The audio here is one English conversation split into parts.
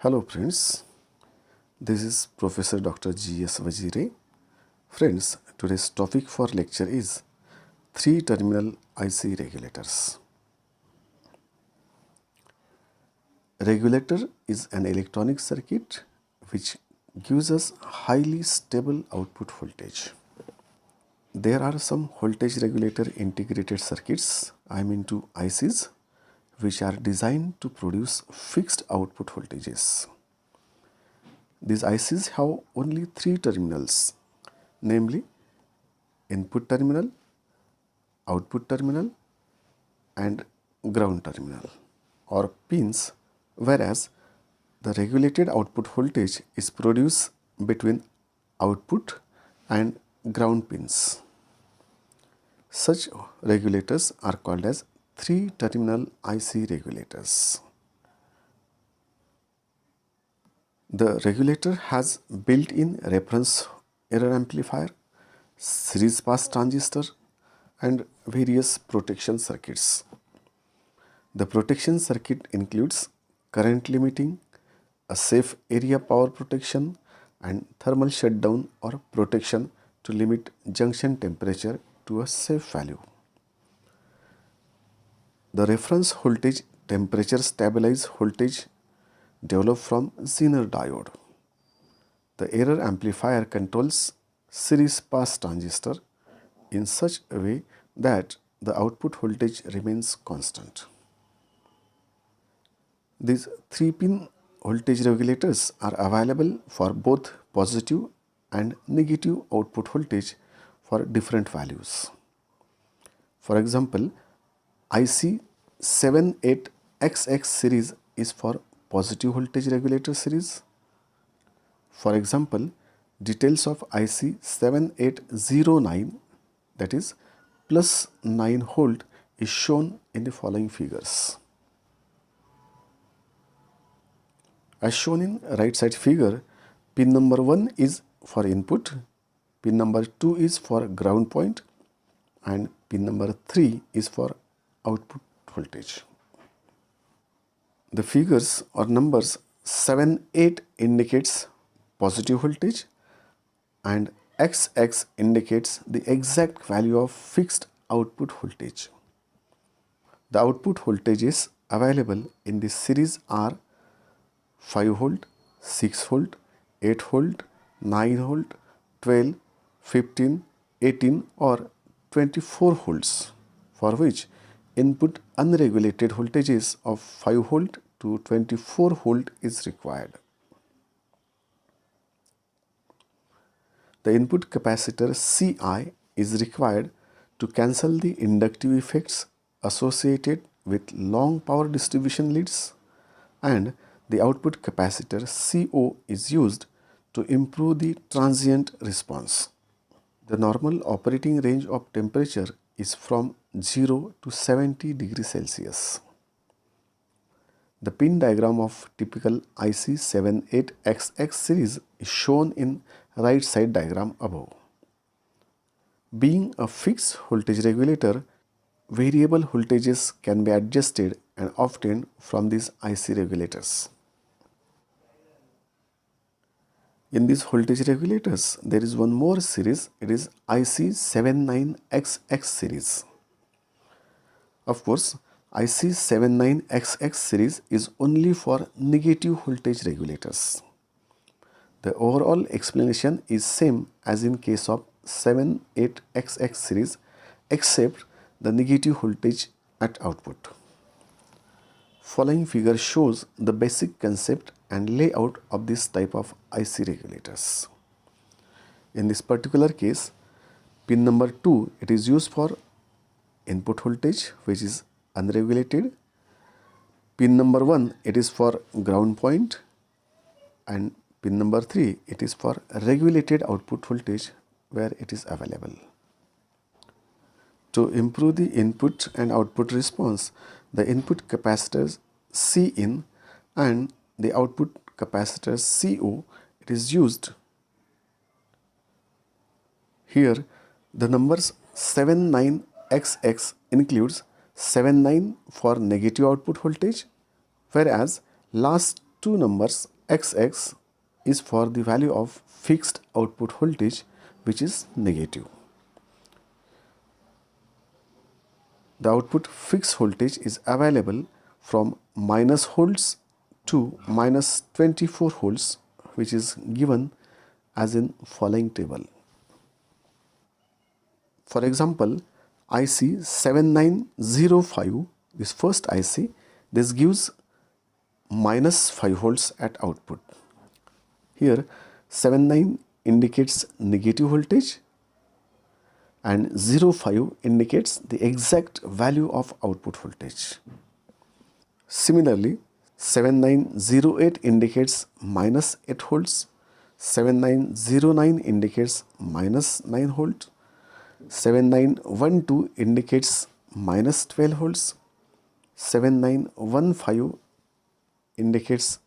Hello friends, this is Professor Dr. G.S. Wazire. Friends, today's topic for lecture is 3-terminal IC regulators. Regulator is an electronic circuit which gives us highly stable output voltage. There are some voltage regulator integrated circuits, to ICs, which are designed to produce fixed output voltages. These ICs have only 3 terminals, namely input terminal, output terminal and ground terminal or pins, whereas the regulated output voltage is produced between output and ground pins. Such regulators are called as 3-terminal IC regulators. The regulator has built-in reference error amplifier, series pass transistor and various protection circuits. The protection circuit includes current limiting, a safe area power protection and thermal shutdown or protection to limit junction temperature to a safe value. The reference voltage temperature stabilized voltage developed from Zener diode. The error amplifier controls series pass transistor in such a way that the output voltage remains constant. These 3-pin voltage regulators are available for both positive and negative output voltage for different values. For example, IC 78XX series is for positive voltage regulator series. For example, details of IC 7809, that is plus 9 volt, is shown in the following figures. As shown in right side figure, pin number 1 is for input, pin number 2 is for ground point and pin number 3 is for output voltage. The figures or numbers 78 indicates positive voltage and XX indicates the exact value of fixed output voltage. The output voltages available in this series are 5 volt, 6 volt, 8 volt, 9 volt, 12, 15, 18 or 24 volts, for which input unregulated voltages of 5 volt to 24 volt is required. The input capacitor Ci is required to cancel the inductive effects associated with long power distribution leads, and the output capacitor Co is used to improve the transient response. The normal operating range of temperature is from 0 to 70 degrees Celsius. The pin diagram of typical IC 78XX series is shown in right side diagram above. Being a fixed voltage regulator, variable voltages can be adjusted and obtained from these IC regulators. In these voltage regulators, there is one more series, it is IC 79XX series. Of course, IC 79XX series is only for negative voltage regulators. The overall explanation is same as in case of 78XX series, except the negative voltage at output. Following figure shows the basic concept and layout of this type of IC regulators. In this particular case, pin number 2, it is used for input voltage which is unregulated. Pin number 1, it is for ground point, and pin number 3, it is for regulated output voltage where it is available. To improve the input and output response, the input capacitors Cin and the output capacitor Co, it is used. Here the numbers 79XX includes 79 for negative output voltage, whereas last two numbers XX is for the value of fixed output voltage which is negative. The output fixed voltage is available from minus volts to minus 24 volts, which is given as in following table. For example, IC 7905, this first IC, this gives minus 5 volts at output. Here 79 indicates negative voltage and 05 indicates the exact value of output voltage. Similarly, 7908 indicates minus 8 volts, 7909 indicates minus 9 volt, 7912 indicates minus 12 volts, 7915 indicates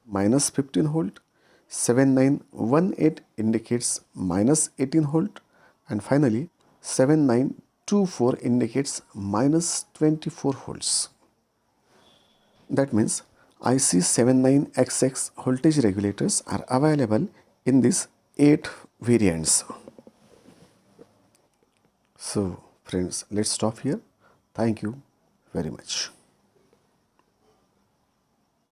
minus 15 volt, 7918 indicates minus 18 volt, and finally 7924 indicates minus 24 volts. That means IC79XX voltage regulators are available in these 8 variants. So friends, let's stop here. Thank you very much.